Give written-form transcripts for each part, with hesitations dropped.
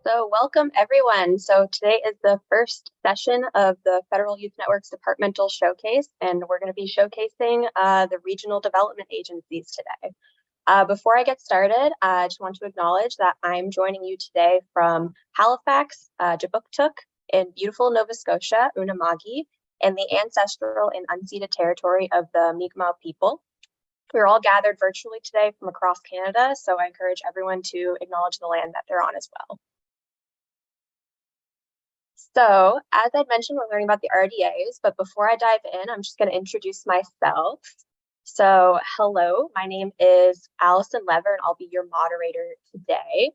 So welcome everyone. So today is the first session of the Federal Youth Network's Departmental Showcase, and we're going to be showcasing the regional development agencies today. Before I get started, I just want to acknowledge that I'm joining you today from Halifax, Jabuktuk, in beautiful Nova Scotia, Unama'ki, and the ancestral and unceded territory of the Mi'kmaq people. We're all gathered virtually today from across Canada, so I encourage everyone to acknowledge the land that they're on as well. So, as I mentioned, we're learning about the RDAs, but before I dive in, I'm just going to introduce myself. So, hello, my name is Allison Lever, and I'll be your moderator today.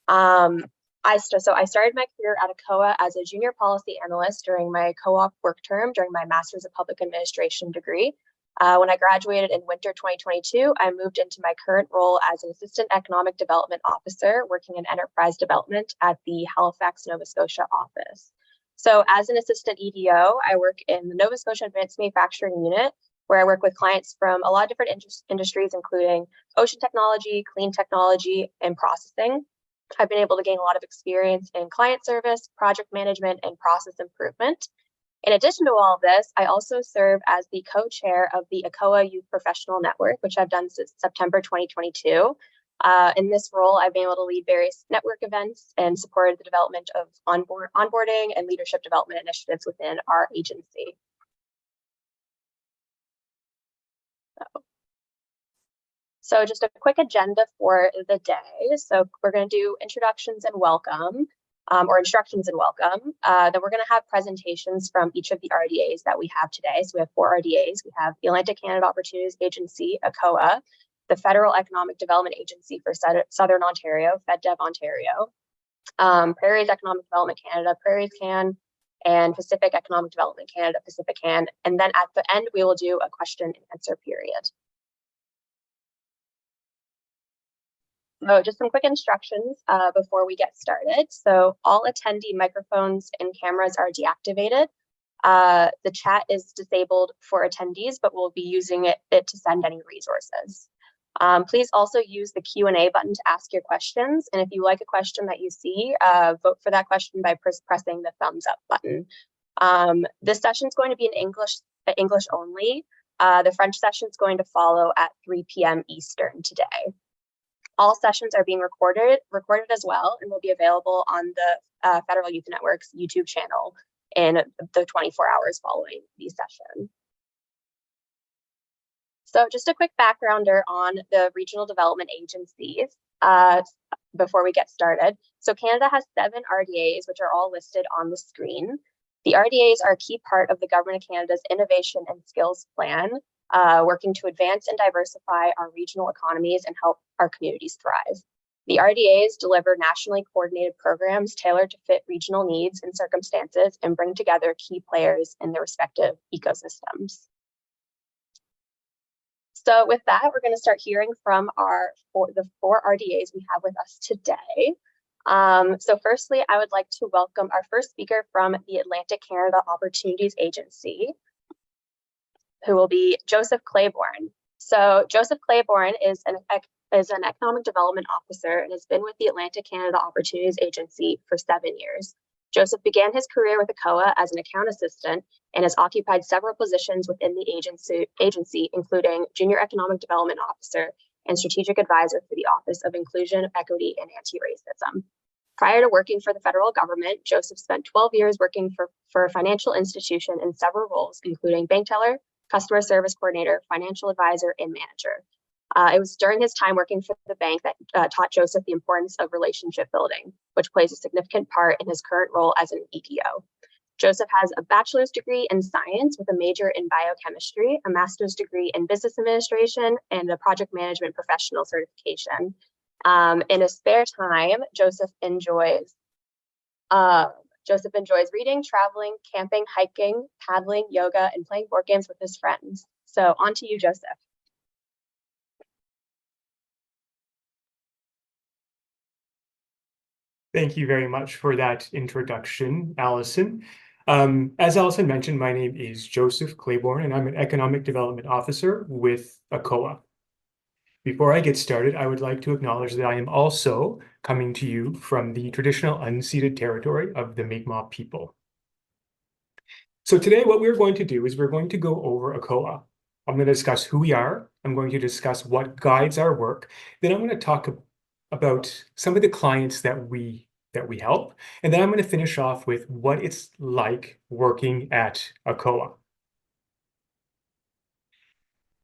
I started my career at ACOA as a junior policy analyst during my co-op work term during my Master's of Public Administration degree. When I graduated in winter 2022, I moved into my current role as an Assistant Economic Development Officer working in enterprise development at the Halifax, Nova Scotia office. So as an Assistant EDO, I work in the Nova Scotia Advanced Manufacturing Unit, where I work with clients from a lot of different industries, including ocean technology, clean technology, and processing. I've been able to gain a lot of experience in client service, project management, and process improvement. In addition to all of this, I also serve as the co-chair of the ACOA Youth Professional Network, which I've done since September 2022. In this role, I've been able to lead various network events and supported the development of onboarding and leadership development initiatives within our agency. So just a quick agenda for the day. So we're going to do introductions and welcome. Or instructions and welcome. Then we're going to have presentations from each of the RDAs that we have today. So we have 4 RDAs. We have the Atlantic Canada Opportunities Agency, ACOA, the Federal Economic Development Agency for Southern Ontario, FedDev Ontario, Prairies Economic Development Canada, Prairies Can, and Pacific Economic Development Canada, Pacific Can. And then at the end, we will do a question and answer period. So just some quick instructions before we get started. So all attendee microphones and cameras are deactivated. The chat is disabled for attendees, but we'll be using it to send any resources. Please also use the Q&A button to ask your questions. And if you like a question that you see, vote for that question by pressing the thumbs up button. This session is going to be in English only. The French session is going to follow at 3 p.m. Eastern today. All sessions are being recorded as well, and will be available on the Federal Youth Network's YouTube channel in the 24 hours following these sessions. So just a quick backgrounder on the regional development agencies before we get started. So Canada has 7 RDAs, which are all listed on the screen. The RDAs are a key part of the Government of Canada's Innovation and Skills Plan, working to advance and diversify our regional economies and help our communities thrive. The RDAs deliver nationally coordinated programs tailored to fit regional needs and circumstances and bring together key players in their respective ecosystems. So with that, we're going to start hearing from the 4 RDAs we have with us today. So firstly, I would like to welcome our first speaker from the Atlantic Canada Opportunities Agency, who will be Joseph Claiborne. So Joseph Claiborne is an economic development officer and has been with the Atlantic Canada Opportunities Agency for 7 years. Joseph began his career with ACOA as an account assistant and has occupied several positions within the agency, including Junior Economic Development Officer and Strategic Advisor for the Office of Inclusion, Equity, and Anti-Racism. Prior to working for the federal government, Joseph spent 12 years working for a financial institution in several roles, including bank teller, customer service coordinator, financial advisor, and manager. It was during his time working for the bank that taught Joseph the importance of relationship building, which plays a significant part in his current role as an EDO. Joseph has a bachelor's degree in science with a major in biochemistry, a master's degree in business administration, and a project management professional certification. In his spare time, Joseph enjoys reading, traveling, camping, hiking, paddling, yoga, and playing board games with his friends. So on to you, Joseph. Thank you very much for that introduction, Allison. As Allison mentioned, my name is Joseph Claiborne, and I'm an Economic Development Officer with ACOA. Before I get started, I would like to acknowledge that I am also coming to you from the traditional unceded territory of the Mi'kmaq people. So today what we're going to do is we're going to go over ACOA. I'm going to discuss who we are. I'm going to discuss what guides our work. Then I'm going to talk about some of the clients that we help. And then I'm going to finish off with what it's like working at ACOA.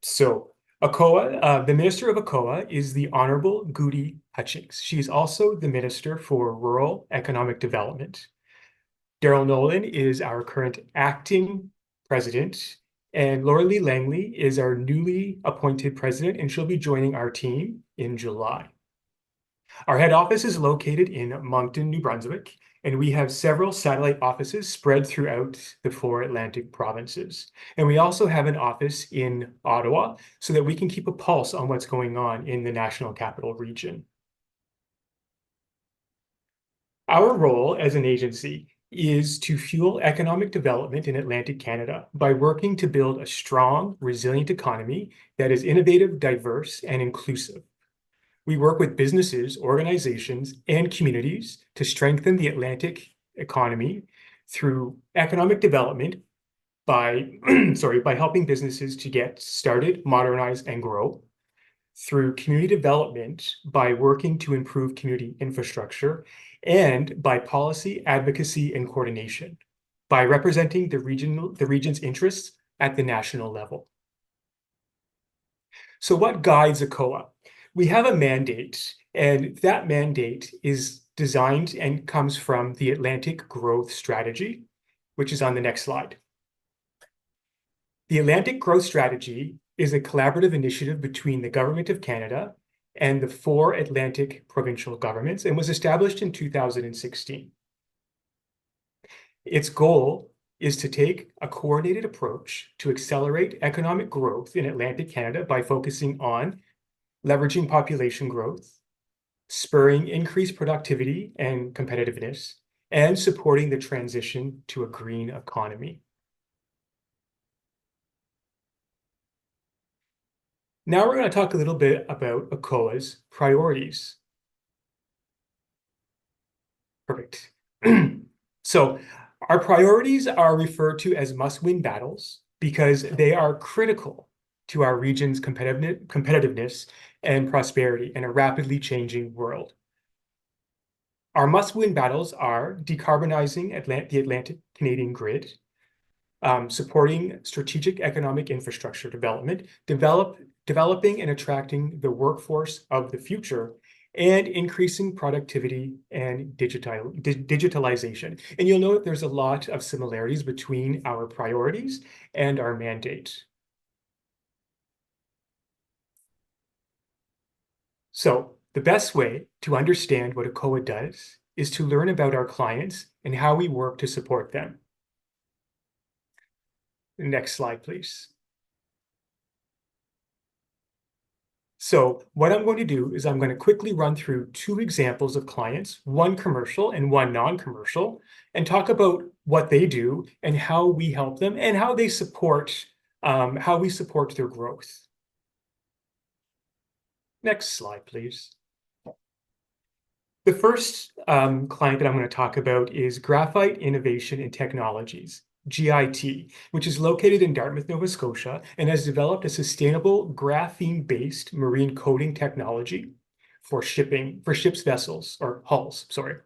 So ACOA, the Minister of ACOA is the Honorable Goody Hutchings. She is also the Minister for Rural Economic Development. Daryl Nolan is our current acting president, and Laura Lee Langley is our newly appointed president, and she'll be joining our team in July. Our head office is located in Moncton, New Brunswick, and we have several satellite offices spread throughout the 4 Atlantic provinces. And we also have an office in Ottawa so that we can keep a pulse on what's going on in the National Capital Region. Our role as an agency is to fuel economic development in Atlantic Canada by working to build a strong, resilient economy that is innovative, diverse, and inclusive. We work with businesses, organizations, and communities to strengthen the Atlantic economy through economic development by, by helping businesses to get started, modernize, and grow. Through community development by working to improve community infrastructure, and by policy advocacy and coordination, by representing the region's interests at the national level. So what guides ACOA? We have a mandate, and that mandate is designed and comes from the Atlantic Growth Strategy, which is on the next slide. The Atlantic Growth Strategy is a collaborative initiative between the Government of Canada and the 4 Atlantic provincial governments and was established in 2016. Its goal is to take a coordinated approach to accelerate economic growth in Atlantic Canada by focusing on leveraging population growth, spurring increased productivity and competitiveness, and supporting the transition to a green economy. Now we're going to talk a little bit about ACOA's priorities. Perfect. So our priorities are referred to as must-win battles because they are critical to our region's competitiveness and prosperity in a rapidly changing world. Our must-win battles are decarbonizing the Atlantic Canadian grid, supporting strategic economic infrastructure development, developing and attracting the workforce of the future, and increasing productivity and digitalization. And you'll note there's a lot of similarities between our priorities and our mandate. So the best way to understand what ACOA does is to learn about our clients and how we work to support them. Next slide, please. So what I'm going to do is I'm going to quickly run through 2 examples of clients, one commercial and one non-commercial, and talk about what they do and how we help them and how they support, how we support their growth. Next slide, please. The first client that I'm going to talk about is Graphite Innovation and Technologies, GIT, which is located in Dartmouth, Nova Scotia, and has developed a sustainable graphene-based marine coating technology for ships' vessels, or hulls, sorry.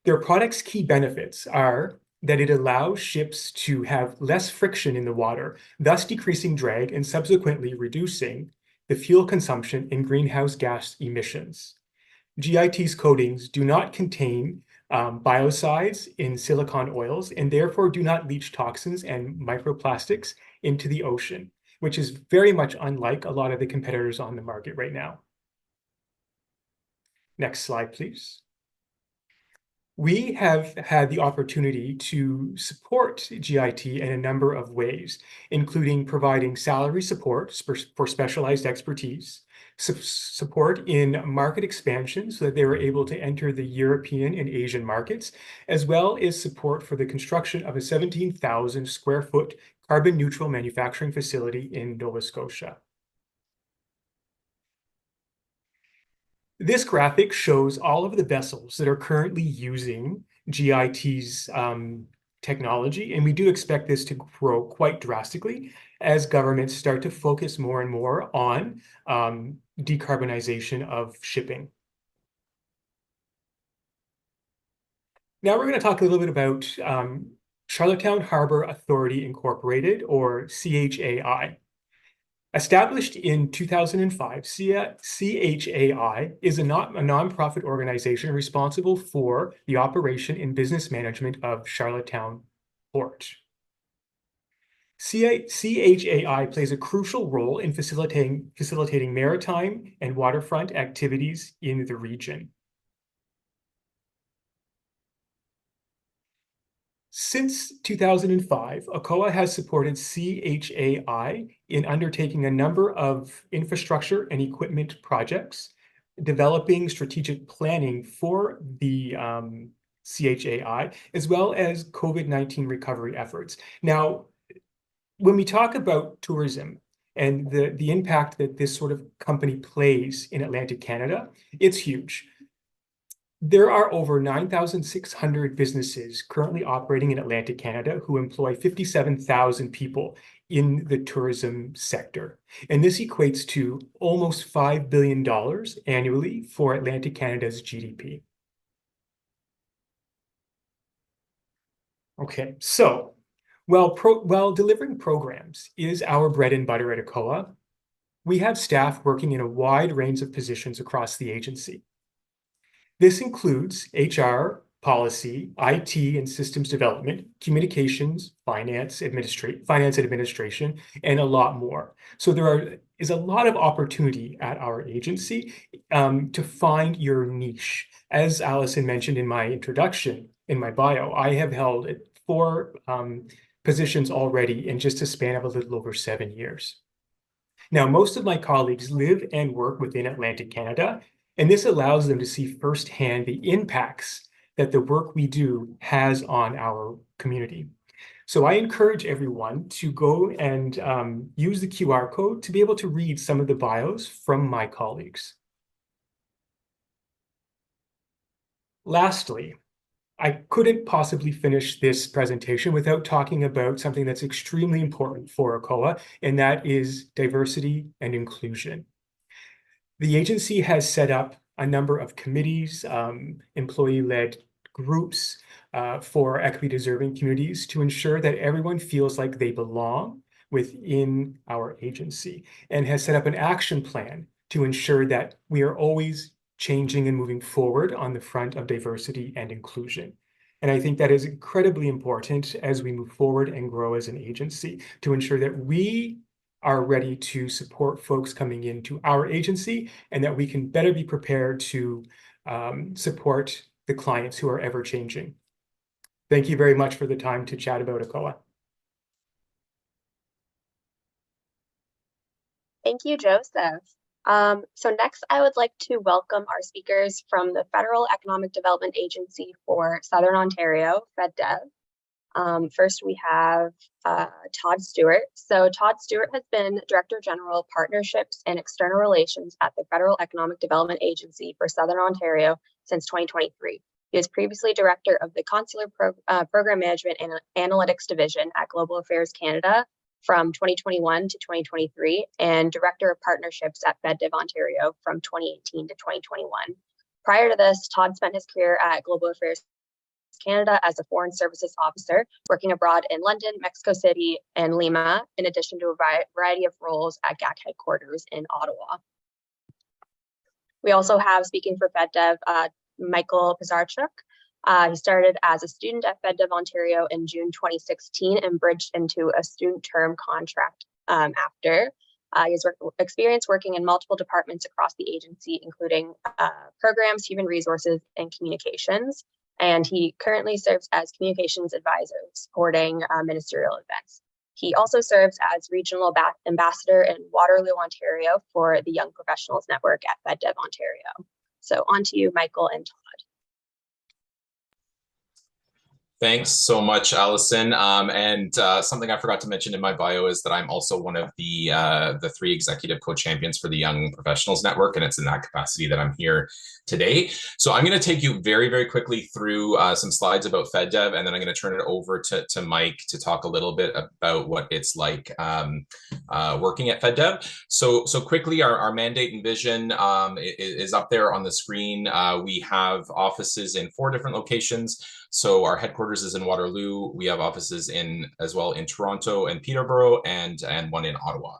Their product's key benefits are that it allows ships to have less friction in the water, thus decreasing drag and subsequently reducing the fuel consumption and greenhouse gas emissions. GIT's coatings do not contain biocides in silicon oils and therefore do not leach toxins and microplastics into the ocean, which is very much unlike a lot of the competitors on the market right now. Next slide, please. We have had the opportunity to support GIT in a number of ways, including providing salary support for specialized expertise, support in market expansion so that they were able to enter the European and Asian markets, as well as support for the construction of a 17,000 square foot carbon neutral manufacturing facility in Nova Scotia. This graphic shows all of the vessels that are currently using GIT's technology, and we do expect this to grow quite drastically as governments start to focus more and more on decarbonization of shipping. Now we're going to talk a little bit about Charlottetown Harbor Authority Incorporated, or CHAI. Established in 2005, CHAI is a nonprofit organization responsible for the operation and business management of Charlottetown Port. CHAI plays a crucial role in facilitating maritime and waterfront activities in the region. Since 2005, ACOA has supported CHAI in undertaking a number of infrastructure and equipment projects, developing strategic planning for the CHAI, as well as COVID-19 recovery efforts. Now, when we talk about tourism and the impact that this sort of company plays in Atlantic Canada, it's huge. There are over 9,600 businesses currently operating in Atlantic Canada who employ 57,000 people in the tourism sector. And this equates to almost $5 billion annually for Atlantic Canada's GDP. Okay, so while delivering programs is our bread and butter at ACOA, we have staff working in a wide range of positions across the agency. This includes HR, policy, IT and systems development, communications, finance administration, and a lot more. So there is a lot of opportunity at our agency to find your niche. As Allison mentioned in my introduction, in my bio, I have held 4 positions already in just a span of a little over 7 years. Now, most of my colleagues live and work within Atlantic Canada, and this allows them to see firsthand the impacts that the work we do has on our community. So I encourage everyone to go and use the QR code to be able to read some of the bios from my colleagues. Lastly, I couldn't possibly finish this presentation without talking about something that's extremely important for ACOA, and that is diversity and inclusion. The agency has set up a number of committees, employee-led groups for equity-deserving communities to ensure that everyone feels like they belong within our agency, and has set up an action plan to ensure that we are always changing and moving forward on the front of diversity and inclusion. And I think that is incredibly important as we move forward and grow as an agency to ensure that we are ready to support folks coming into our agency and that we can better be prepared to support the clients who are ever changing. Thank you very much for the time to chat about ACOA. Thank you, Joseph. So next, I would like to welcome our speakers from the Federal Economic Development Agency for Southern Ontario, FedDev. First, we have Todd Stewart. So Todd Stewart has been Director General, Partnerships and External Relations at the Federal Economic Development Agency for Southern Ontario since 2023. He was previously Director of the Consular Program Management and Analytics Division at Global Affairs Canada from 2021 to 2023, and Director of Partnerships at FedDev Ontario from 2018 to 2021. Prior to this, Todd spent his career at Global Affairs Canada as a Foreign Services Officer, working abroad in London, Mexico City, and Lima, in addition to a variety of roles at GAC headquarters in Ottawa. We also have, speaking for FedDev, Michael Pizarchuk. He started as a student at FedDev Ontario in June 2016 and bridged into a student term contract after. He has experience working in multiple departments across the agency, including programs, human resources, and communications. And he currently serves as communications advisor, supporting ministerial events. He also serves as regional ambassador in Waterloo, Ontario for the Young Professionals Network at FedDev Ontario. So on to you, Michael and Todd. Thanks so much, Allison. And something I forgot to mention in my bio is that I'm also one of the three executive co-champions for the Young Professionals Network, and it's in that capacity that I'm here today. So I'm going to take you very, very quickly through some slides about FedDev, and then I'm going to turn it over to Mike to talk a little bit about what it's like working at FedDev. So quickly, our mandate and vision is up there on the screen. We have offices in 4 different locations. So our headquarters is in Waterloo. We have offices as well in Toronto and Peterborough, and one in Ottawa.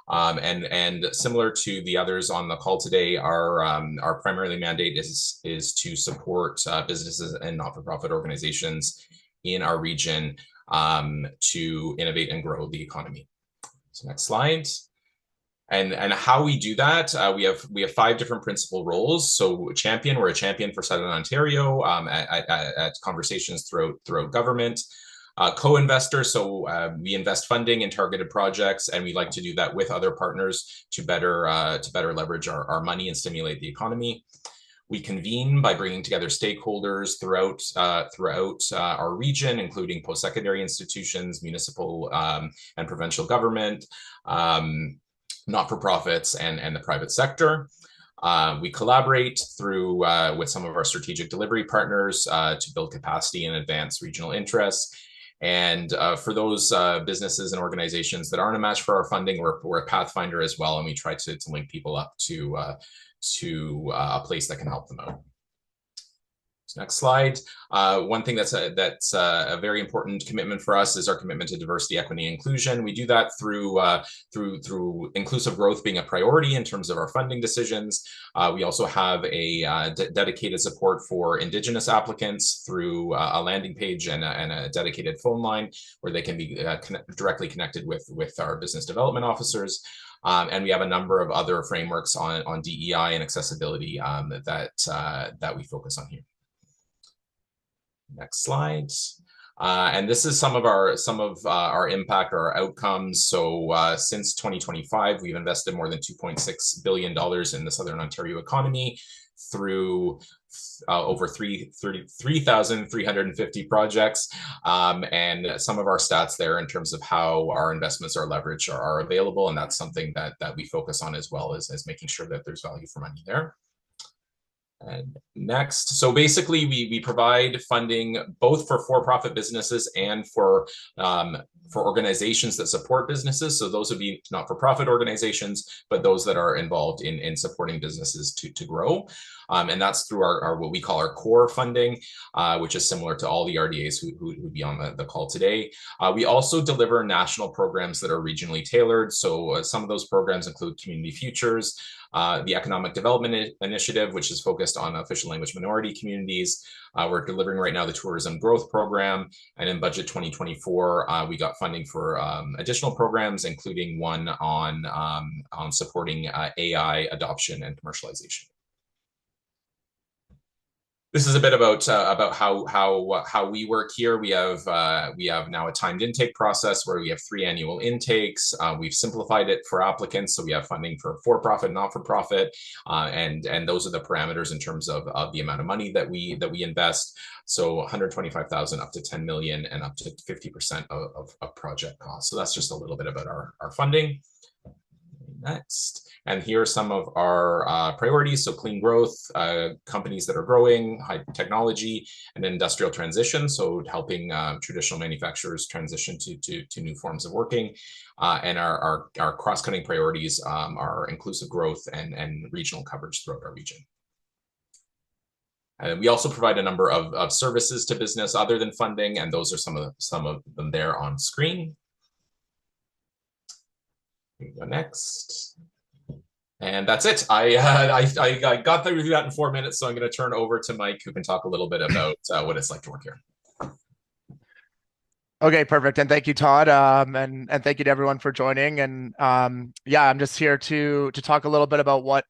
And similar to the others on the call today, our primary mandate is to support businesses and not-for-profit organizations in our region to innovate and grow the economy. So next slide. And how we do that, we have 5 different principal roles. So champion, we're a champion for Southern Ontario at conversations throughout government. Co-investor, so we invest funding in targeted projects, and we like to do that with other partners to better leverage our money and stimulate the economy. We convene by bringing together stakeholders throughout our region, including post-secondary institutions, municipal and provincial government, not-for-profits, and the private sector. We collaborate through with some of our strategic delivery partners to build capacity and advance regional interests. And for those businesses and organizations that aren't a match for our funding, we're a pathfinder as well, and we try to link people up to a place that can help them out. Next slide. One thing that's a very important commitment for us is our commitment to diversity, equity, and inclusion. We do that through inclusive growth being a priority in terms of our funding decisions. We also have a dedicated support for Indigenous applicants through a landing page and a dedicated phone line where they can be directly connected with our business development officers. And we have a number of other frameworks on DEI and accessibility that we focus on here. Next slide. And this is some of our impact or our outcomes. So since 2025, we've invested more than $2.6 billion in the Southern Ontario economy through over 3,350 projects. And some of our stats there in terms of how our investments are leveraged are available. And that's something that we focus on as well as making sure that there's value for money there. And next, so basically we provide funding both for-profit businesses and for organizations that support businesses. So those would be not-for-profit organizations, but those that are involved in supporting businesses to grow. And that's through our what we call our core funding, which is similar to all the RDAs who'd be on the call today. We also deliver national programs that are regionally tailored. So some of those programs include Community Futures, the Economic Development Initiative, which is focused on official language minority communities. We're delivering right now the Tourism Growth Program. And in budget 2024, we got funding for additional programs, including one on supporting AI adoption and commercialization. This is a bit about how we work here. We have now a timed intake process where we have 3 annual intakes. We've simplified it for applicants, so we have funding for-profit, not-for-profit, and those are the parameters in terms of the amount of money that we invest. So 125,000 up to 10 million and up to 50% of project costs. So that's just a little bit about our funding. Next. And here are some of our priorities. So clean growth, companies that are growing, high technology, and industrial transition. So helping traditional manufacturers transition to new forms of working. And our cross-cutting priorities are inclusive growth and regional coverage throughout our region. And we also provide a number of services to business other than funding, and those are some of them there on screen. We go next. And that's it. I got through that in 4 minutes, so I'm going to turn over to Mike, who can talk a little bit about what it's like to work here. Okay, perfect. And thank you, Todd. And thank you to everyone for joining. And yeah, I'm just here to talk a little bit about what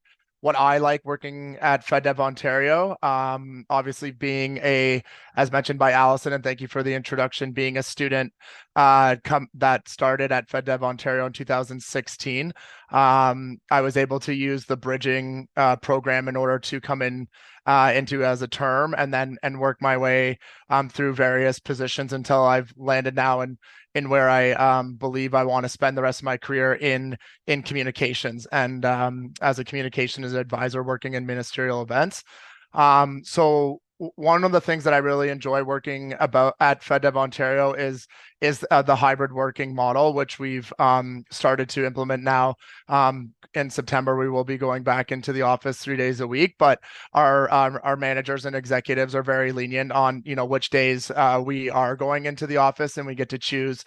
what I like working at FedDev Ontario. Obviously being as mentioned by Allison, and thank you for the introduction, being a student that started at FedDev Ontario in 2016. I was able to use the bridging program in order to come into as a term and work my way through various positions until I've landed now in where I believe I want to spend the rest of my career in communications and as a communications advisor working in ministerial events. So one of the things that I really enjoy working about at FedDev Ontario is the hybrid working model, which we've started to implement now. In September, we will be going back into the office 3 days a week, but our managers and executives are very lenient on which days we are going into the office, and we get to choose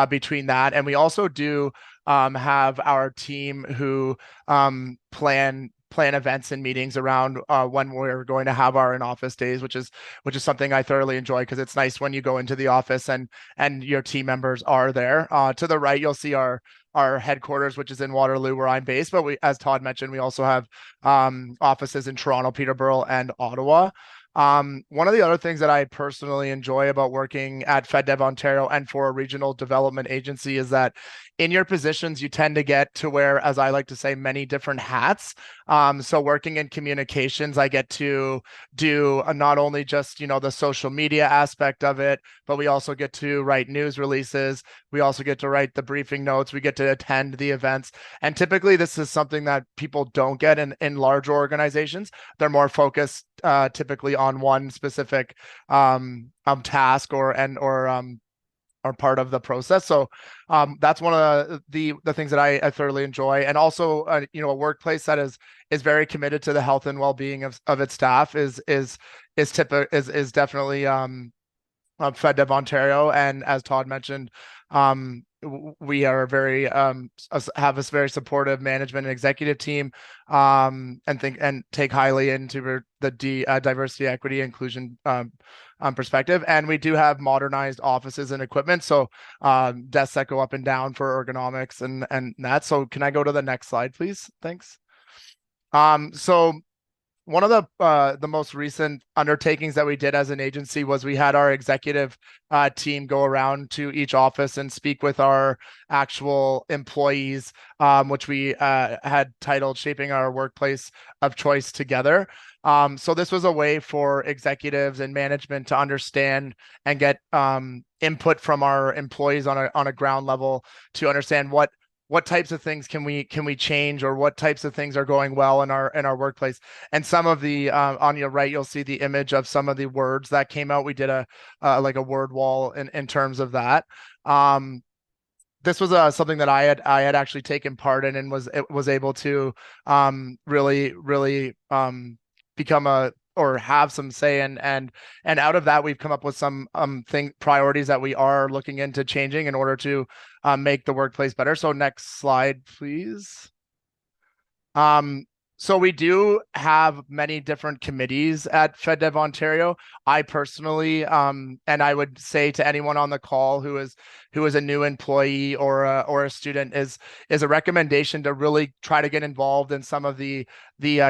between that. And we also do have our team who plan events and meetings around when we're going to have our in-office days, which is something I thoroughly enjoy, because it's nice when you go into the office and your team members are there. To the right, you'll see our headquarters, which is in Waterloo, where I'm based. But as Todd mentioned, we also have offices in Toronto, Peterborough, and Ottawa. One of the other things that I personally enjoy about working at FedDev Ontario and for a regional development agency is that in your positions, you tend to get to wear, as I like to say, many different hats. So working in communications, I get to do not only just, the social media aspect of it, but we also get to write news releases. We also get to write the briefing notes. We get to attend the events. And typically this is something that people don't get in large organizations. They're more focused typically on one specific task or part of the process. So that's one of the things that I thoroughly enjoy. And also, a workplace that is very committed to the health and well-being of its staff is definitely FedDev Ontario. And as Todd mentioned, we are very have this very supportive management and executive team, and take highly into the diversity, equity, inclusion perspective. And we do have modernized offices and equipment, so desks that go up and down for ergonomics and that. So can I go to the next slide, please? Thanks. So one of the most recent undertakings that we did as an agency was we had our executive team go around to each office and speak with our actual employees, which we had titled "Shaping Our Workplace of Choice Together." So this was a way for executives and management to understand and get input from our employees on a ground level to understand what types of things can we change, or what types of things are going well in our workplace. And some of the on your right, you'll see the image of some of the words that came out. We did a word wall in terms of that. This was something that I had actually taken part in and was able to really become or have some say and out of that we've come up with some priorities that we are looking into changing in order to make the workplace better. So next slide, please. So we do have many different committees at FedDev Ontario. I personally, and I would say to anyone on the call who is a new employee or a student, is a recommendation to really try to get involved in some of the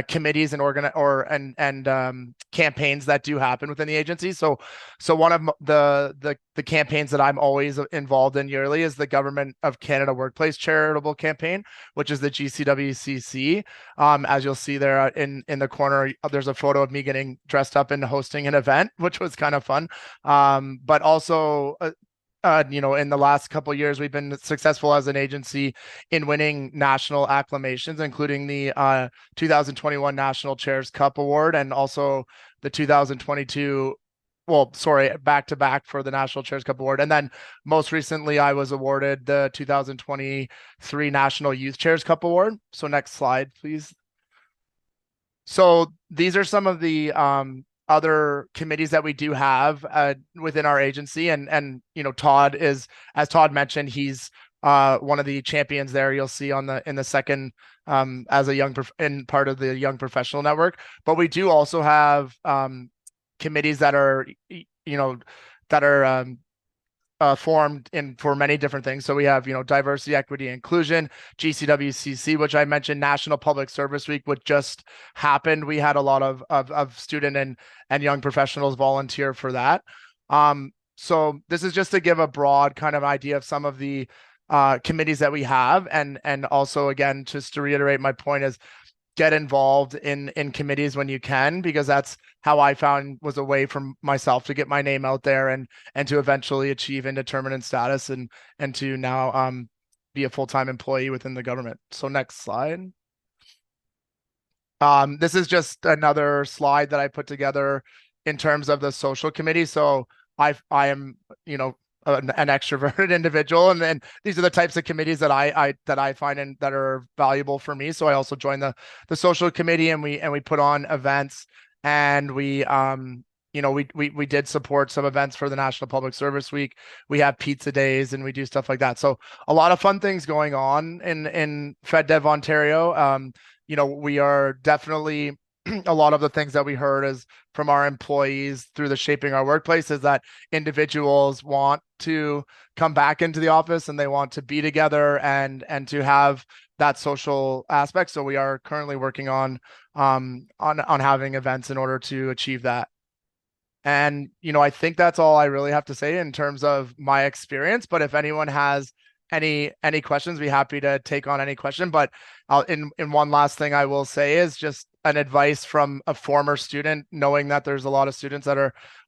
committees and campaigns that do happen within the agency. So one of the campaigns that I'm always involved in yearly is the Government of Canada Workplace Charitable Campaign, which is the GCWCC. As you'll see there in the corner, there's a photo of me getting dressed up and hosting an event, which was kind of fun. But also, in the last couple of years, we've been successful as an agency in winning national acclamations, including the 2021 National Chairs Cup Award and also the 2022. Well, sorry, back to back for the National Chairs Cup Award. And then most recently, I was awarded the 2023 National Youth Chairs Cup Award. So next slide, please. So these are some of the other committees that we do have within our agency. And Todd is, as Todd mentioned, he's one of the champions there. You'll see in the second as a part of the Young Professional Network. But we do also have committees that are formed for many different things. So we have, diversity, equity, inclusion, GCWCC, which I mentioned, National Public Service Week, which just happened. We had a lot of student and young professionals volunteer for that. So this is just to give a broad kind of idea of some of the committees that we have, and also, again, just to reiterate my point, is get involved in committees when you can, because that's how I found was a way for myself to get my name out there and to eventually achieve indeterminate status and to now be a full-time employee within the government. So next slide. This is just another slide that I put together in terms of the social committee. So I am, an extroverted individual, and then these are the types of committees that I find and that are valuable for me. So I also joined the social committee, and we put on events, and we did support some events for the National Public Service Week. We have pizza days, and we do stuff like that. So a lot of fun things going on in FedDev Ontario. We are definitely, a lot of the things that we heard is from our employees through the Shaping Our Workplace is that individuals want to come back into the office, and they want to be together and to have that social aspect. So we are currently working on having events in order to achieve that. And, I think that's all I really have to say in terms of my experience. But if anyone has any questions, be happy to take on any question. But in one last thing I will say is just an advice from a former student, knowing that there's a lot of students that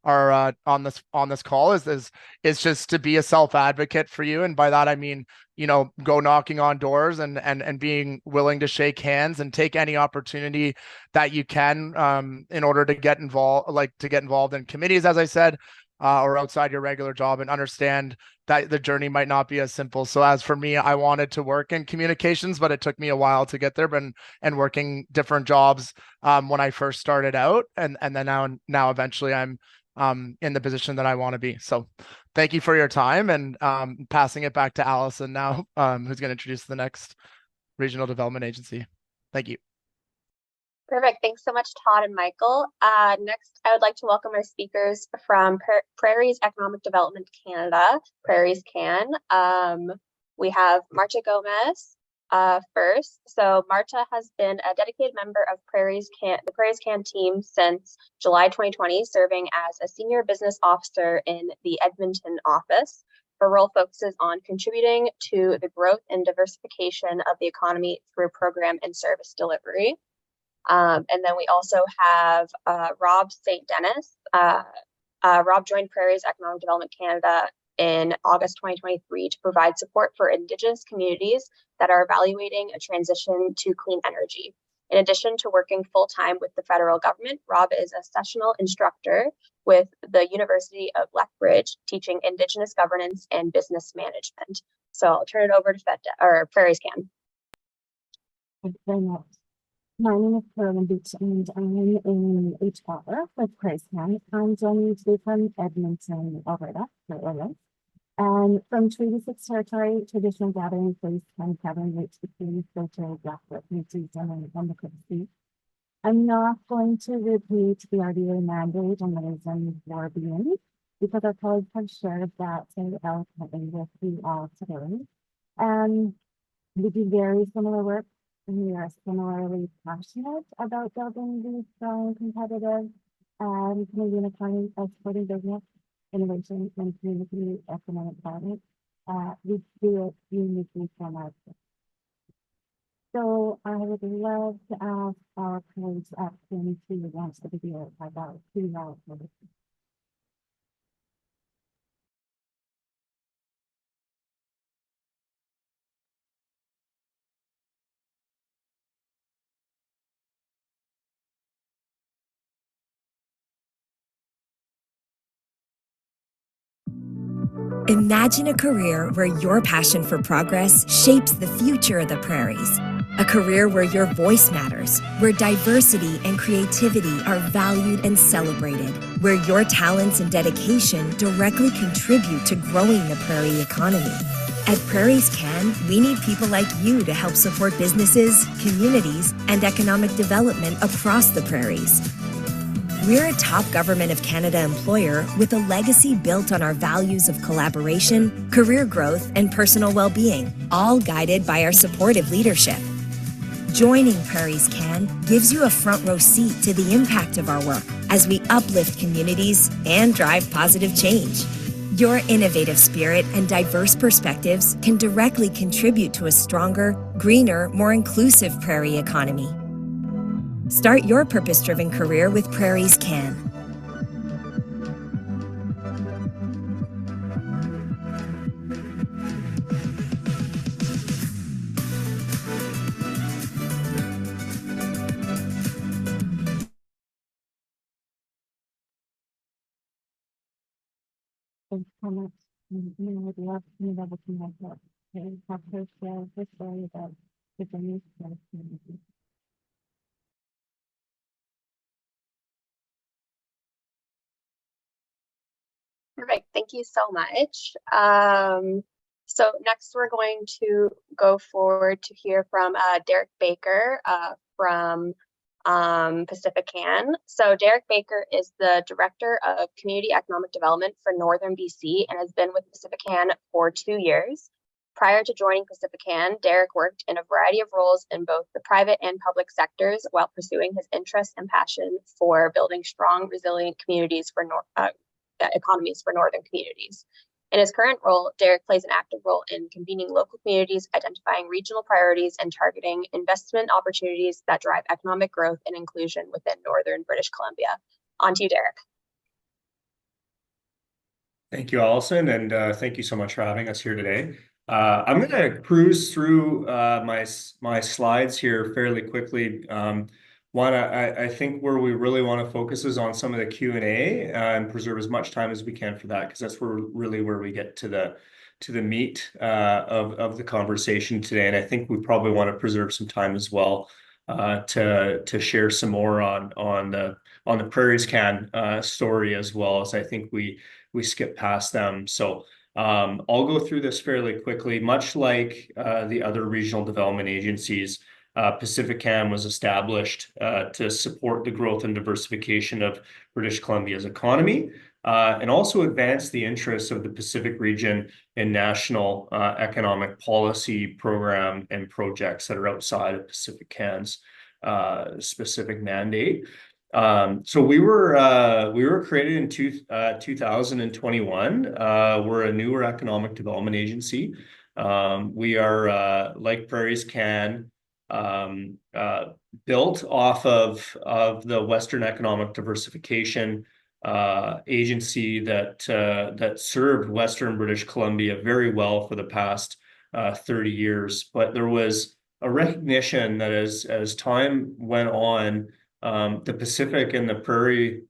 are on this call, is just to be a self-advocate for you. And by that I mean, go knocking on doors and being willing to shake hands and take any opportunity that you can in order to get involved in committees, as I said, or outside your regular job, and understand that the journey might not be as simple. So as for me, I wanted to work in communications, but it took me a while to get there, and working different jobs when I first started out, and then now eventually I'm in the position that I want to be. So thank you for your time, and passing it back to Allison now, who's going to introduce the next regional development agency. Thank you. Perfect. Thanks so much, Todd and Michael. Next, I would like to welcome our speakers from Prairies Economic Development Canada, Prairies Can. We have Marta Gomez first. So Marta has been a dedicated member of the Prairies Can team since July 2020, serving as a senior business officer in the Edmonton office. Her role focuses on contributing to the growth and diversification of the economy through program and service delivery. And then we also have Rob St. Dennis. Rob joined Prairies Economic Development Canada in August 2023 to provide support for Indigenous communities that are evaluating a transition to clean energy. In addition to working full-time with the federal government, Rob is a sessional instructor with the University of Lethbridge, teaching Indigenous governance and business management. So I'll turn it over to Prairies Can. Thank you very much. My name is Carolyn Beach, and I'm in HR with Prairies Can. I'm joining you today from Edmonton, Alberta, and from Treaty 6 territory, traditional gathering place can gathering rates between social, blackfoot, Métis, and democracy. I'm not going to repeat the RDA mandate and the reason for being, because our colleagues have shared that so eloquently with you all today. And we do very similar work, and we are similarly passionate about building these strong, competitive, and Canadian economy by supporting business, innovation, and community economic development. We do it uniquely from our perspective. So I would love to ask our colleagues at CNC who wants the video about who y'all are. Imagine a career where your passion for progress shapes the future of the prairies. A career where your voice matters, where diversity and creativity are valued and celebrated, where your talents and dedication directly contribute to growing the prairie economy. At Prairies Can, we need people like you to help support businesses, communities, and economic development across the prairies. We're a top Government of Canada employer with a legacy built on our values of collaboration, career growth, and personal well-being, all guided by our supportive leadership. Joining Prairies Can gives you a front row seat to the impact of our work as we uplift communities and drive positive change. Your innovative spirit and diverse perspectives can directly contribute to a stronger, greener, more inclusive prairie economy. Start your purpose-driven career with Prairies Can. Thanks so much. I'd love to be able to have that. Have her share her story about the journey to the community. Perfect. Thank you so much. So next we're going to go forward to hear from Derek Baker from Pacific Can. So Derek Baker is the Director of Community Economic Development for Northern BC and has been with Pacific Can for 2 years. Prior to joining Pacific Can, Derek worked in a variety of roles in both the private and public sectors while pursuing his interest and passion for building strong, resilient communities for economies for northern communities. In his current role, Derek plays an active role in convening local communities, identifying regional priorities, and targeting investment opportunities that drive economic growth and inclusion within northern British Columbia. On to you, Derek. Thank you, Allison, and thank you so much for having us here today. I'm going to cruise through my slides here fairly quickly. I think where we really want to focus is on some of the Q&A and preserve as much time as we can for that, because that's where we get to the meat of the conversation today. And I think we probably want to preserve some time as well to share some more on the Prairies Can story, as well, as I think we skip past them. So I'll go through this fairly quickly. Much like the other regional development agencies, Pacific Can was established to support the growth and diversification of British Columbia's economy and also advance the interests of the Pacific region in national economic policy program and projects that are outside of Pacific Can's specific mandate. So we were created in 2021. We're a newer economic development agency. We are like Prairies Can, built off of the Western Economic Diversification agency that served Western British Columbia very well for the past 30 years. But there was a recognition that as time went on, the Pacific and the Prairie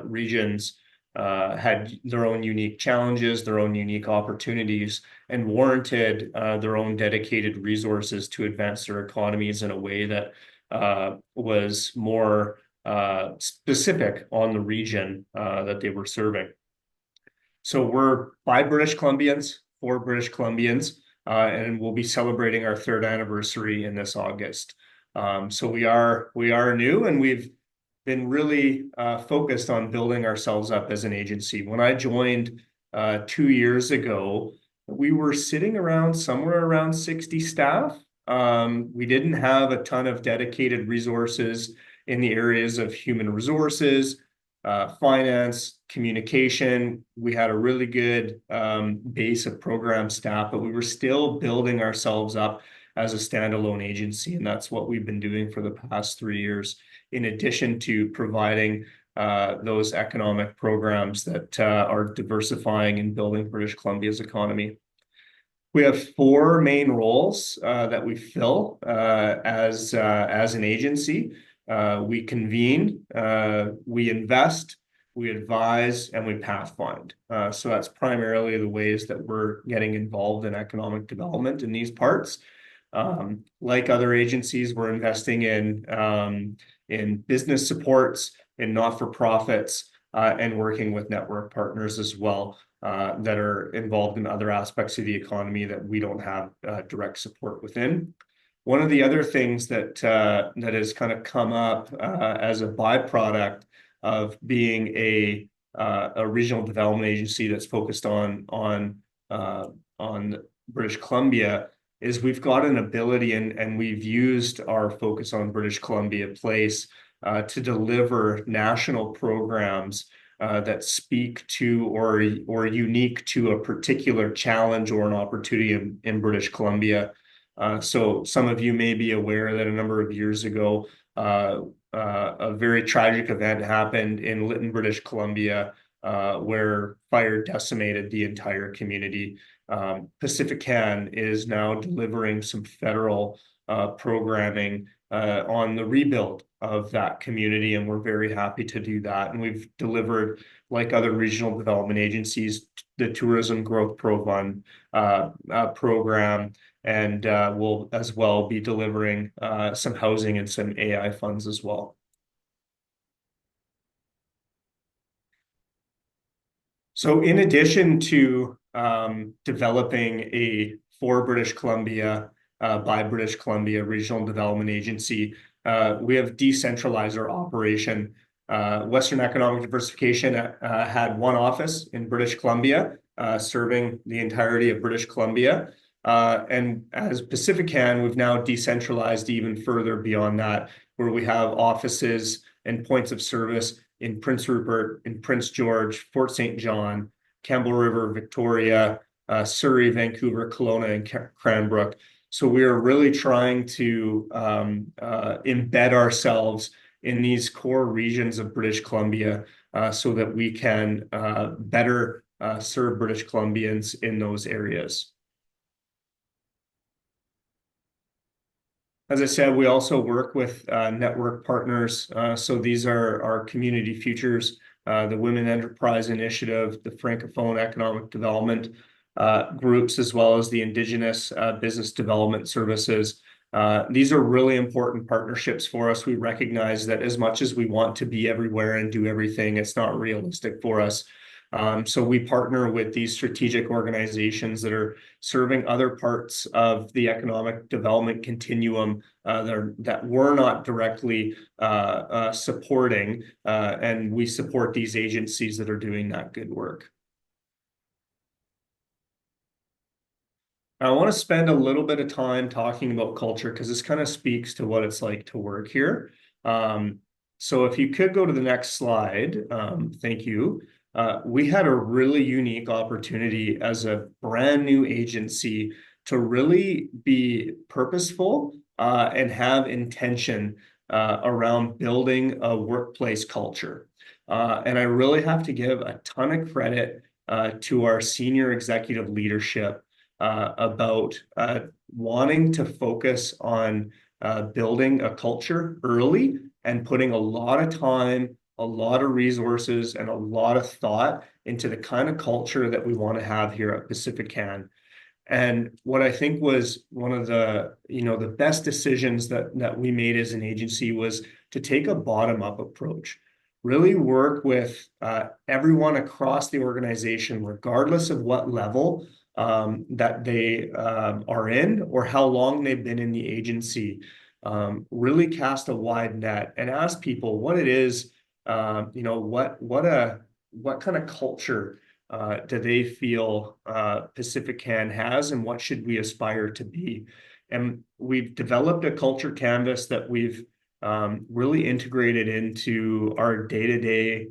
regions had their own unique challenges, their own unique opportunities, and warranted their own dedicated resources to advance their economies in a way that was more specific on the region that they were serving. So we're 5 British Columbians, 4 British Columbians, and we'll be celebrating our 3rd anniversary in this August. So we are new, and we've been really focused on building ourselves up as an agency. When I joined 2 years ago, we were sitting somewhere around 60 staff. We didn't have a ton of dedicated resources in the areas of human resources, finance, communication. We had a really good base of program staff, but we were still building ourselves up as a standalone agency, and that's what we've been doing for the past 3 years, in addition to providing those economic programs that are diversifying and building British Columbia's economy. We have 4 main roles that we fill as an agency. We convene, we invest, we advise, and we pathfind. So that's primarily the ways that we're getting involved in economic development in these parts. Like other agencies, we're investing in business supports, in not-for-profits, and working with network partners as well that are involved in other aspects of the economy that we don't have direct support within. One of the other things that has kind of come up as a byproduct of being a regional development agency that's focused on British Columbia is we've got an ability, and we've used our focus on British Columbia Place to deliver national programs that speak to or unique to a particular challenge or an opportunity in British Columbia. So some of you may be aware that a number of years ago, a very tragic event happened in Lytton, British Columbia, where fire decimated the entire community. Pacifican is now delivering some federal programming on the rebuild of that community, and we're very happy to do that. And we've delivered, like other regional development agencies, the Tourism Growth Program, and we'll as well be delivering some housing and some AI funds as well. So in addition to developing a for British Columbia by British Columbia Regional Development Agency, we have decentralized our operation. Western Economic Diversification had one office in British Columbia, serving the entirety of British Columbia. And as Pacifican, we've now decentralized even further beyond that, where we have offices and points of service in Prince Rupert, in Prince George, Fort St. John, Campbell River, Victoria, Surrey, Vancouver, Kelowna, and Cranbrook. So we are really trying to embed ourselves in these core regions of British Columbia so that we can better serve British Columbians in those areas. As I said, we also work with network partners. So these are our Community Futures, the Women Enterprise Initiative, the Francophone Economic Development groups, as well as the Indigenous Business Development Services. These are really important partnerships for us. We recognize that as much as we want to be everywhere and do everything, it's not realistic for us. So we partner with these strategic organizations that are serving other parts of the economic development continuum that we're not directly supporting, and we support these agencies that are doing that good work. I want to spend a little bit of time talking about culture because this kind of speaks to what it's like to work here. So if you could go to the next slide, thank you. We had a really unique opportunity as a brand new agency to really be purposeful and have intention around building a workplace culture. And I really have to give a ton of credit to our senior executive leadership about wanting to focus on building a culture early and putting a lot of time, a lot of resources, and a lot of thought into the kind of culture that we want to have here at Pacifican. And what I think was one of the, the best decisions that we made as an agency was to take a bottom-up approach. Really work with everyone across the organization, regardless of what level that they are in or how long they've been in the agency. Really cast a wide net and ask people what it is, what kind of culture do they feel Pacifican has, and what should we aspire to be? And we've developed a culture canvas that we've really integrated into our day-to-day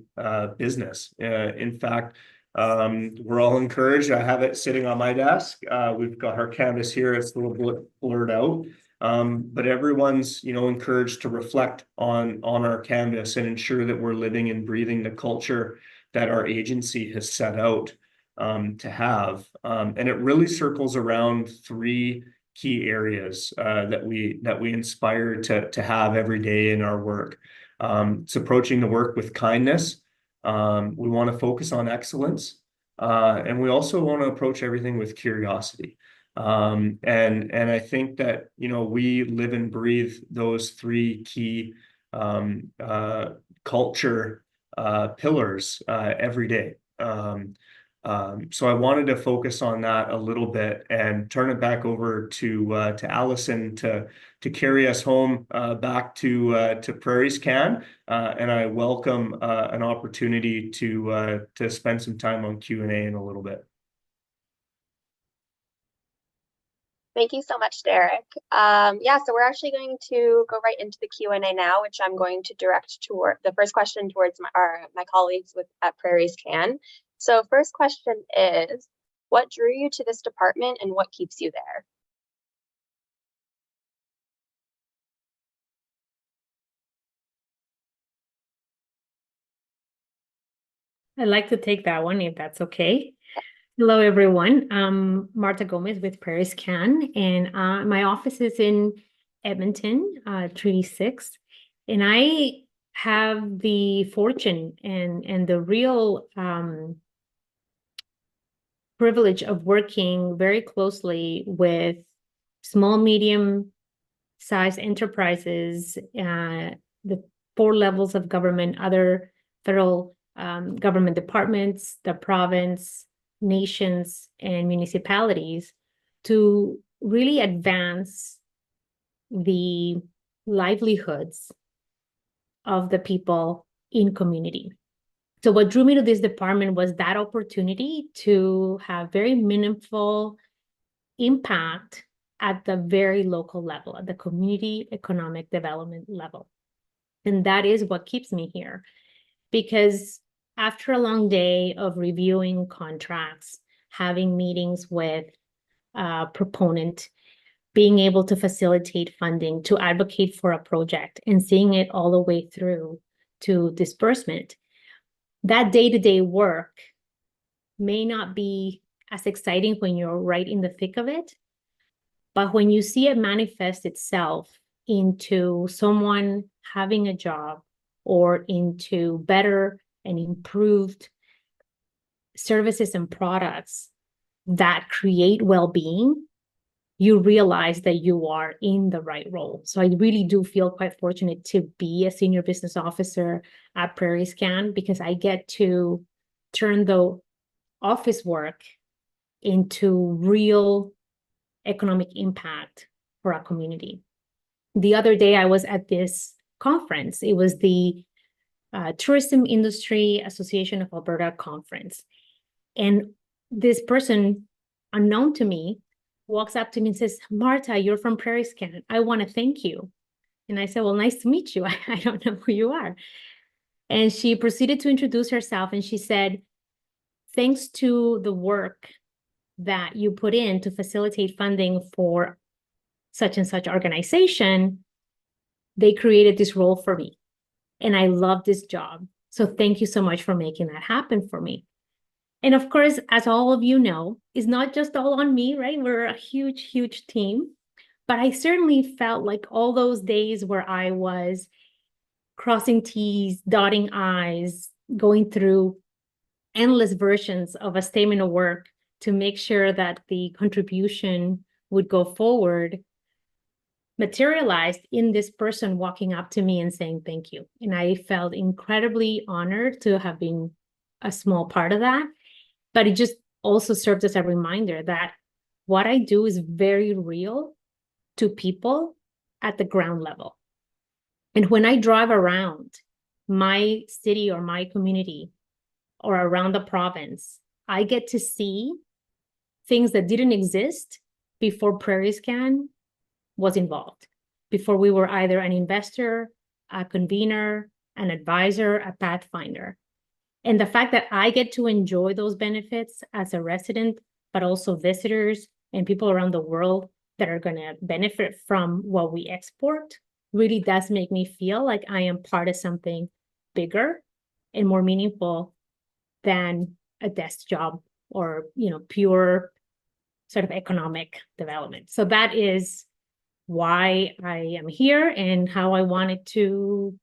business. In fact, we're all encouraged. I have it sitting on my desk. We've got our canvas here. It's a little blurred out. But everyone's, encouraged to reflect on our canvas and ensure that we're living and breathing the culture that our agency has set out to have. And it really circles around three key areas that we inspire to have every day in our work. It's approaching the work with kindness. We want to focus on excellence. And we also want to approach everything with curiosity. And I think that, we live and breathe those three key culture pillars every day. So I wanted to focus on that a little bit and turn it back over to Allison to carry us home back to Prairies Can, and I welcome an opportunity to spend some time on Q&A in a little bit. Thank you so much, Derek. Yeah, so we're actually going to go right into the Q&A now, which I'm going to direct toward the first question towards my colleagues at Prairies Can. So first question is, what drew you to this department and what keeps you there? I'd like to take that one if that's okay. Hello, everyone. I'm Marta Gomez with Prairies Can, and my office is in Edmonton, Treaty 6. And I have the fortune and the real privilege of working very closely with small, medium-sized enterprises, the 4 levels of government, other federal government departments, the province, nations, and municipalities to really advance the livelihoods of the people in community. So what drew me to this department was that opportunity to have very meaningful impact at the very local level, at the community economic development level. And that is what keeps me here. Because after a long day of reviewing contracts, having meetings with a proponent, being able to facilitate funding, to advocate for a project, and seeing it all the way through to disbursement, that day-to-day work may not be as exciting when you're right in the thick of it, but when you see it manifest itself into someone having a job or into better and improved services and products that create well-being, you realize that you are in the right role. So I really do feel quite fortunate to be a senior business officer at Prairies Can, because I get to turn the office work into real economic impact for our community. The other day I was at this conference. It was the Tourism Industry Association of Alberta conference. And this person, unknown to me, walks up to me and says, Marta, you're from Prairies Can. I want to thank you. And I said, well, nice to meet you. I don't know who you are. And she proceeded to introduce herself. And she said, thanks to the work that you put in to facilitate funding for such and such organization, they created this role for me. And I love this job. So thank you so much for making that happen for me. And of course, as all of you know, it's not just all on me, right? We're a huge, huge team. But I certainly felt like all those days where I was crossing T's, dotting I's, going through endless versions of a statement of work to make sure that the contribution would go forward, materialized in this person walking up to me and saying thank you. And I felt incredibly honored to have been a small part of that. But it just also served as a reminder that what I do is very real to people at the ground level. And when I drive around my city or my community or around the province, I get to see things that didn't exist before Prairies Can was involved, before we were either an investor, a convener, an advisor, a pathfinder. And the fact that I get to enjoy those benefits as a resident, but also visitors and people around the world that are going to benefit from what we export, really does make me feel like I am part of something bigger and more meaningful than a desk job or, pure sort of economic development. So that is why I am here and how I wanted to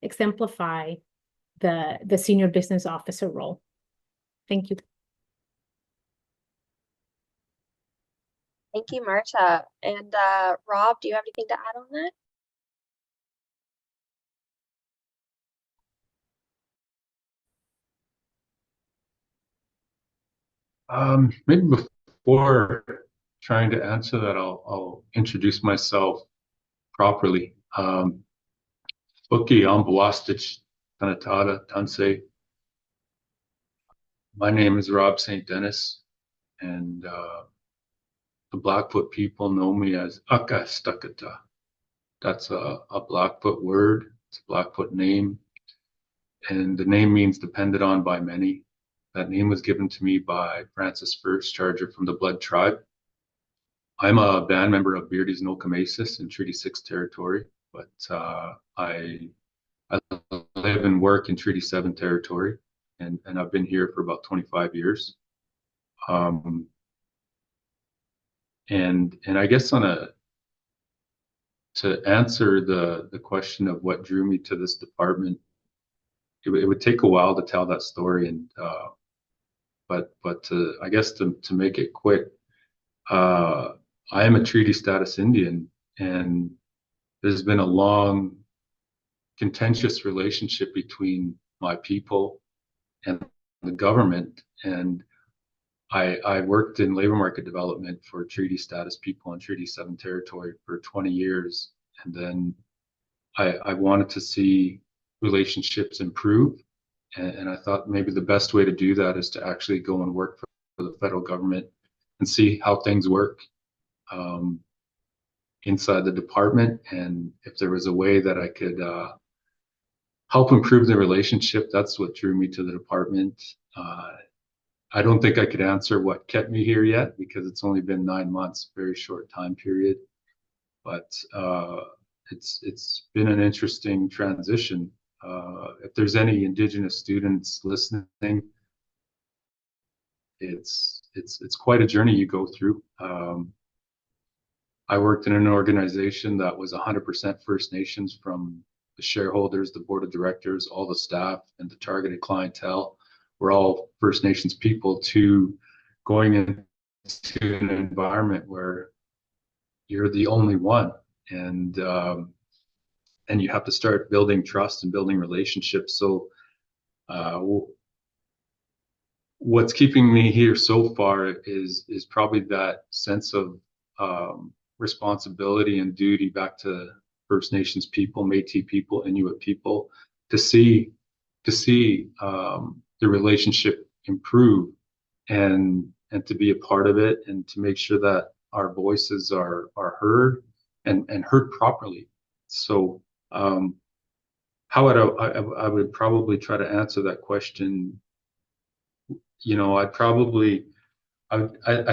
exemplify the senior business officer role. Thank you. Thank you, Marta. And Rob, do you have anything to add on that? Maybe before trying to answer that, I'll introduce myself properly. Buki Ambawastich Tanatada Tansei. My name is Rob St. Dennis, and the Blackfoot people know me as Aka Stakata. That's a Blackfoot word, it's a Blackfoot name, and the name means depended on by many. That name was given to me by Francis First, Charger from the Blood Tribe. I'm a band member of Beardy's Nokomasis in Treaty 6 territory, but I live and work in Treaty 7 territory, and I've been here for about 25 years. And I guess to answer the question of what drew me to this department, it would take a while to tell that story, and but I guess to make it quick, I am a treaty status Indian, and there's been a long, contentious relationship between my people and the government. And I worked in labor market development for treaty status people in Treaty 7 territory for 20 years. And then I wanted to see relationships improve. And I thought maybe the best way to do that is to actually go and work for the federal government and see how things work inside the department. And if there was a way that I could help improve the relationship, that's what drew me to the department. I don't think I could answer what kept me here yet, because it's only been 9 months, very short time period. But it's been an interesting transition. If there's any Indigenous students listening, it's quite a journey you go through. I worked in an organization that was 100% First Nations, from the shareholders, the board of directors, all the staff, and the targeted clientele were all First Nations people, to going into an environment where you're the only one, and you have to start building trust and building relationships. So what's keeping me here so far is probably that sense of responsibility and duty back to First Nations people, Métis people, Inuit people, to see the relationship improve, and to be a part of it, and to make sure that our voices are heard and heard properly. So how I would probably try to answer that question. You know, I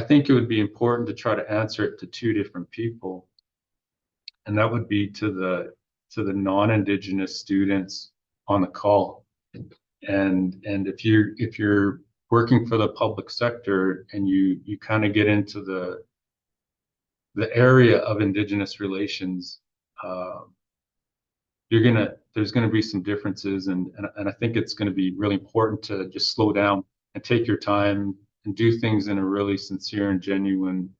think it would be important to try to answer it to two different people, and that would be to the non-Indigenous students on the call. And if you're working for the public sector, and you kind of get into the area of Indigenous relations, there's gonna be some differences, and I think it's gonna be really important to just slow down and take your time and do things in a really sincere and genuine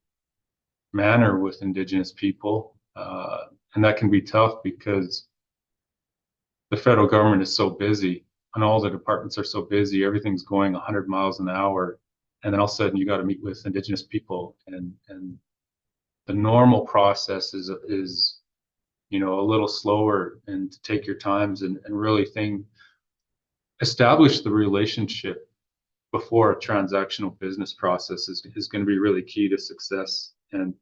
manner with Indigenous people. And that can be tough, because the federal government is so busy, and all the departments are so busy, everything's going 100 miles an hour, and then all of a sudden you got to meet with Indigenous people, and the normal process is you know, a little slower, and to take your times and really establish the relationship before a transactional business process is going to be really key to success. And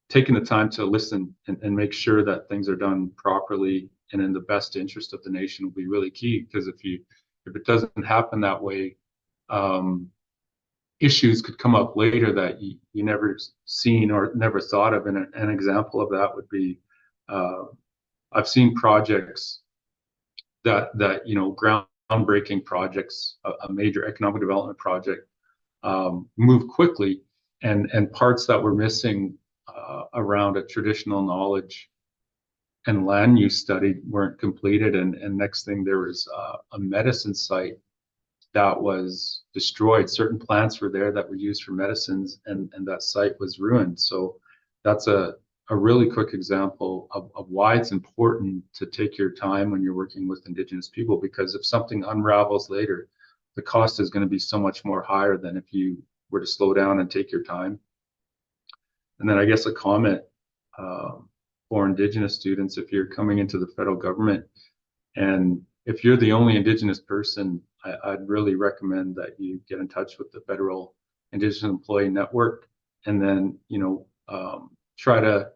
taking the time to listen and make sure that things are done properly and in the best interest of the nation will be really key. Because if it doesn't happen that way, issues could come up later that you never seen or never thought of. And an example of that would be, I've seen projects that you know, groundbreaking projects, a major economic development project, move quickly, and parts that were missing around a traditional knowledge and land use study weren't completed, and next thing there was a medicine site that was destroyed. Certain plants were there that were used for medicines, and that site was ruined. So that's a really quick example of why it's important to take your time when you're working with Indigenous people, because if something unravels later, the cost is going to be so much more higher than if you were to slow down and take your time. And then I guess a comment for Indigenous students, if you're coming into the federal government, and if you're the only Indigenous person, I'd really recommend that you get in touch with the Federal Indigenous Employee Network, and then, you know, try to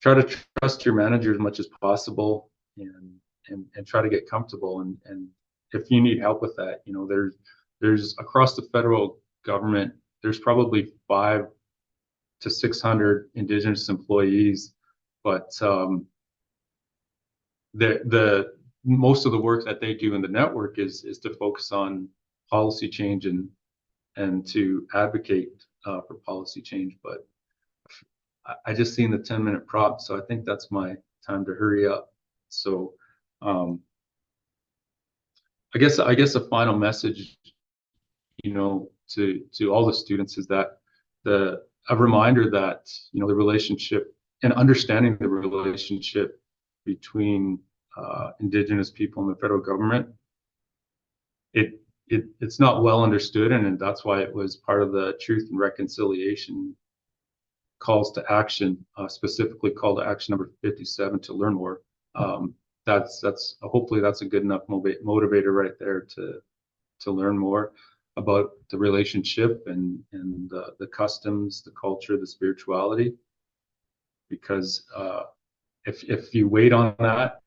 trust your manager as much as possible, and try to get comfortable. And if you need help with that, you know, there's across the federal government, there's probably 500 to 600 Indigenous employees, but the most of the work that they do in the network is to focus on policy change and to advocate for policy change. But I just seen the 10-minute prop, so I think that's my time to hurry up. So I guess a final message, you know, to all the students is that a reminder that, you know, the relationship and understanding the relationship between Indigenous people and the federal government, it's not well understood, and that's why it was part of the Truth and Reconciliation calls to action, specifically call to action number 57 to learn more. That's hopefully that's a good enough motivator right there to learn more about the relationship and the customs, the culture, the spirituality. Because if you wait on that,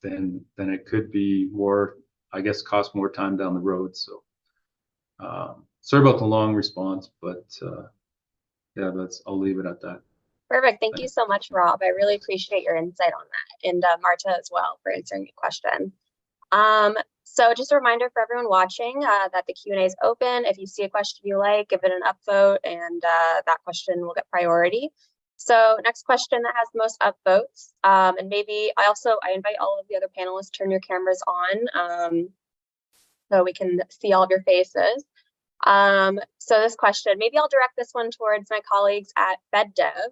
then it could be more, I guess, cost more time down the road. So sorry about the long response, but yeah, I'll leave it at that. Perfect. Thank you so much, Rob. I really appreciate your insight on that, and Marta as well for answering the question. So just a reminder for everyone watching that the Q&A is open. If you see a question you like, give it an upvote, and that question will get priority. So next question that has the most upvotes, and maybe I invite all of the other panelists to turn your cameras on so we can see all of your faces. So this question, maybe I'll direct this one towards my colleagues at FedDev.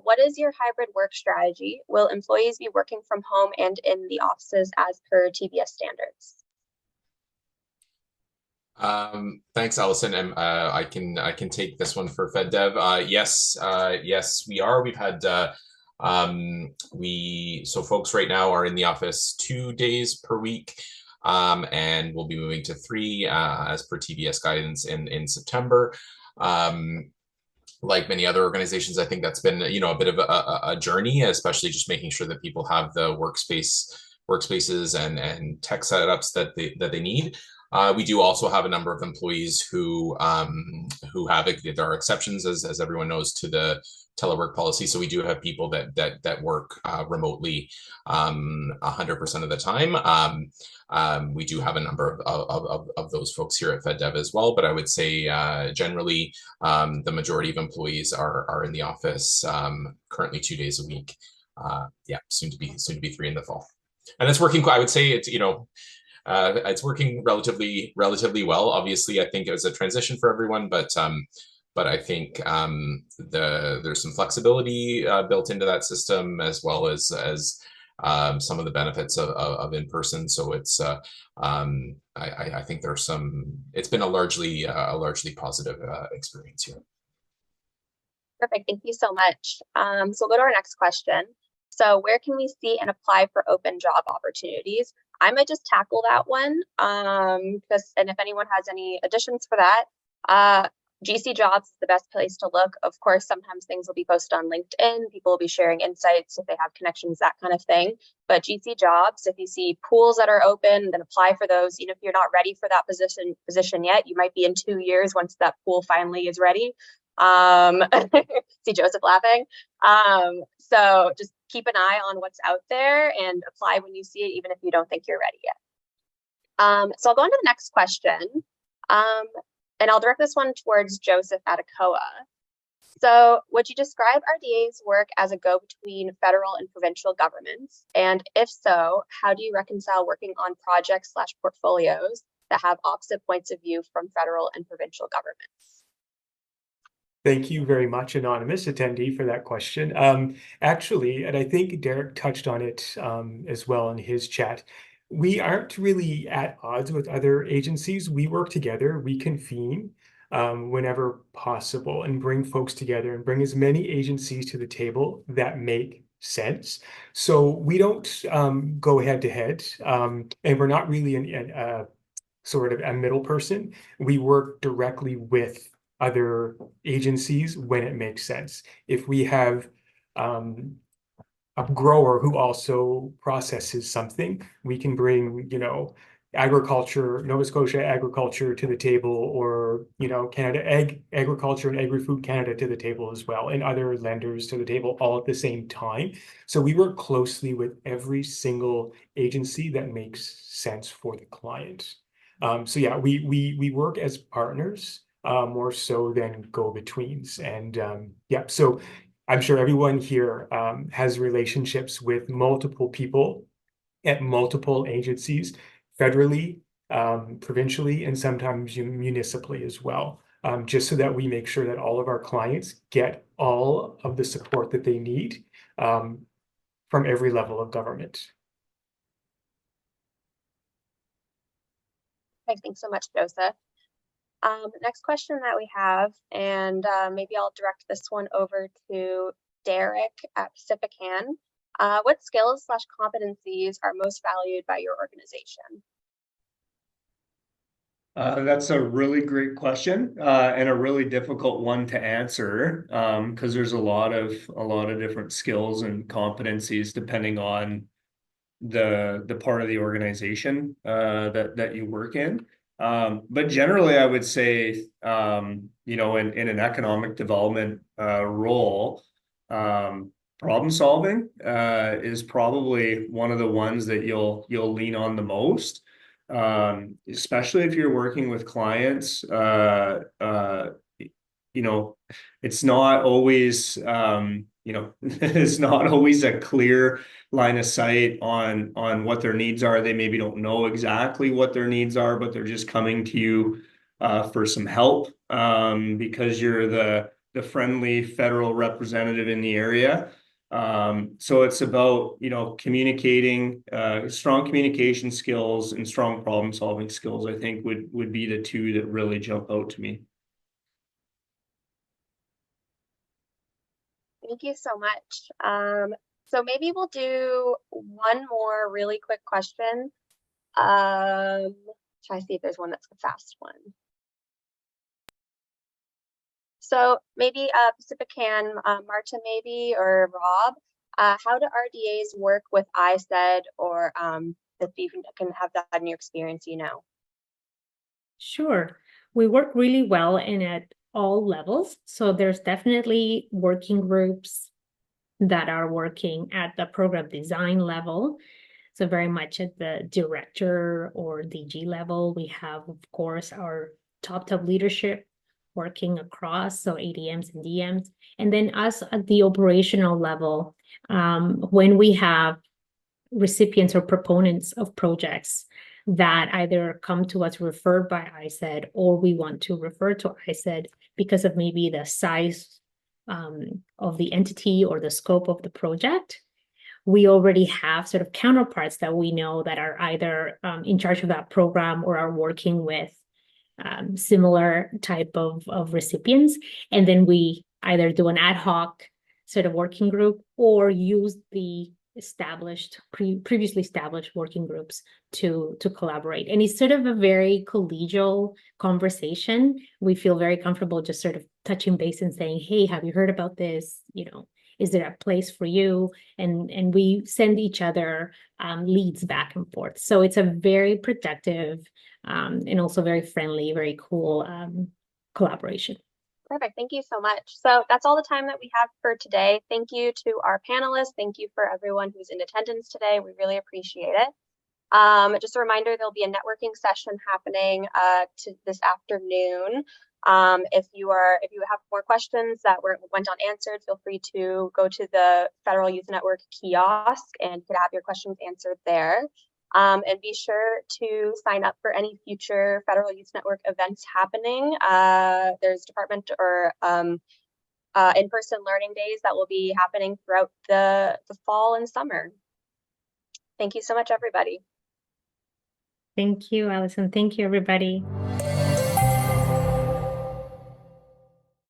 What is your hybrid work strategy? Will employees be working from home and in the offices as per TBS standards? Thanks, Allison. And I can take this one for FedDev. Yes, we are. We've had so folks right now are in the office 2 days per week, and we'll be moving to 3 as per TBS guidance in September. Like many other organizations, I think that's been, you know, a bit of a journey, especially just making sure that people have the workspaces and tech setups that they need. We do also have a number of employees who there are exceptions, as everyone knows, to the telework policy. So we do have people that work remotely 100% of the time. We do have a number of those folks here at FedDev as well, but I would say generally the majority of employees are in the office currently 2 days a week. Yeah, soon to be 3 in the fall, and it's working. I would say it's, you know, it's working relatively well. Obviously, I think it was a transition for everyone, but I think there's some flexibility built into that system, as well as some of the benefits of in person. So it's I think there's some. It's been a largely positive experience here. Perfect. Thank you so much. So we'll go to our next question. So where can we see and apply for open job opportunities? I might just tackle that one, and if anyone has any additions for that, GC Jobs is the best place to look. Of course, sometimes things will be posted on LinkedIn. People will be sharing insights if they have connections, that kind of thing. But GC Jobs, if you see pools that are open, then apply for those. Even if you're not ready for that position yet, you might be in 2 years once that pool finally is ready. See Joseph laughing. So just keep an eye on what's out there and apply when you see it, even if you don't think you're ready yet. So I'll go on to the next question. And I'll direct this one towards Joseph at ACOA. So would you describe RDA's work as a go-between federal and provincial governments? And if so, how do you reconcile working on projects/portfolios that have opposite points of view from federal and provincial governments? Thank you very much, anonymous attendee, for that question. Actually, and I think Derek touched on it as well in his chat, We aren't really at odds with other agencies. We work together, we convene whenever possible and bring folks together and bring as many agencies to the table that make sense. So we don't go head to head, and we're not really a sort of a middle person. We work directly with other agencies when it makes sense. If we have a grower who also processes something, we can bring, agriculture, Nova Scotia agriculture to the table, or, Canada agriculture and agri-food Canada to the table as well, and other lenders to the table all at the same time. So we work closely with every single agency that makes sense for the client. So yeah, we work as partners more so than go-betweens. And yeah, so I'm sure everyone here has relationships with multiple people at multiple agencies, federally, provincially, and sometimes municipally as well, just so that we make sure that all of our clients get all of the support that they need from every level of government. Okay, thanks so much, Joseph. Next question that we have, and maybe I'll direct this one over to Derek at Pacifican. What skills/competencies are most valued by your organization? That's a really great question and a really difficult one to answer because there's a lot of different skills and competencies depending on the part of the organization that you work in. But generally, I would say, in an economic development role, problem solving is probably one of the ones that you'll lean on the most, especially if you're working with clients. It's not always, it's not always a clear line of sight on what their needs are. They maybe don't know exactly what their needs are, but they're just coming to you for some help because you're the friendly federal representative in the area. So it's about, communicating, strong communication skills and strong problem solving skills, I think would be the two that really jump out to me. Thank you so much. So maybe we'll do one more really quick question. Try to see if there's one that's a fast one. So maybe Pacifican, Marta maybe, or Rob, how do RDAs work with ISED, or if you can have that in your experience, Sure. We work really well at all levels. So there's definitely working groups that are working at the program design level. So very much at the director or DG level. We have, of course, our top leadership working across, so ADMs and DMs. And then us at the operational level, when we have recipients or proponents of projects that either come to us referred by ISED, or we want to refer to ISED because of maybe the size of the entity or the scope of the project, we already have sort of counterparts that we know that are either in charge of that program or are working with similar type of recipients. And then we either do an ad hoc sort of working group or use the previously established working groups to collaborate. And it's sort of a very collegial conversation. We feel very comfortable just sort of touching base and saying, hey, have you heard about this? Is there a place for you? And we send each other leads back and forth. So it's a very productive and also very friendly, very cool collaboration. Perfect. Thank you so much. So that's all the time that we have for today. Thank you to our panelists. Thank you for everyone who's in attendance today. We really appreciate it. Just a reminder, there'll be a networking session happening this afternoon. If you have more questions that went unanswered, feel free to go to the Federal Youth Network kiosk and you could have your questions answered there. And be sure to sign up for any future Federal Youth Network events happening. There's department or in-person learning days that will be happening throughout the fall and summer. Thank you so much, everybody. Thank you, Allison. Thank you, everybody.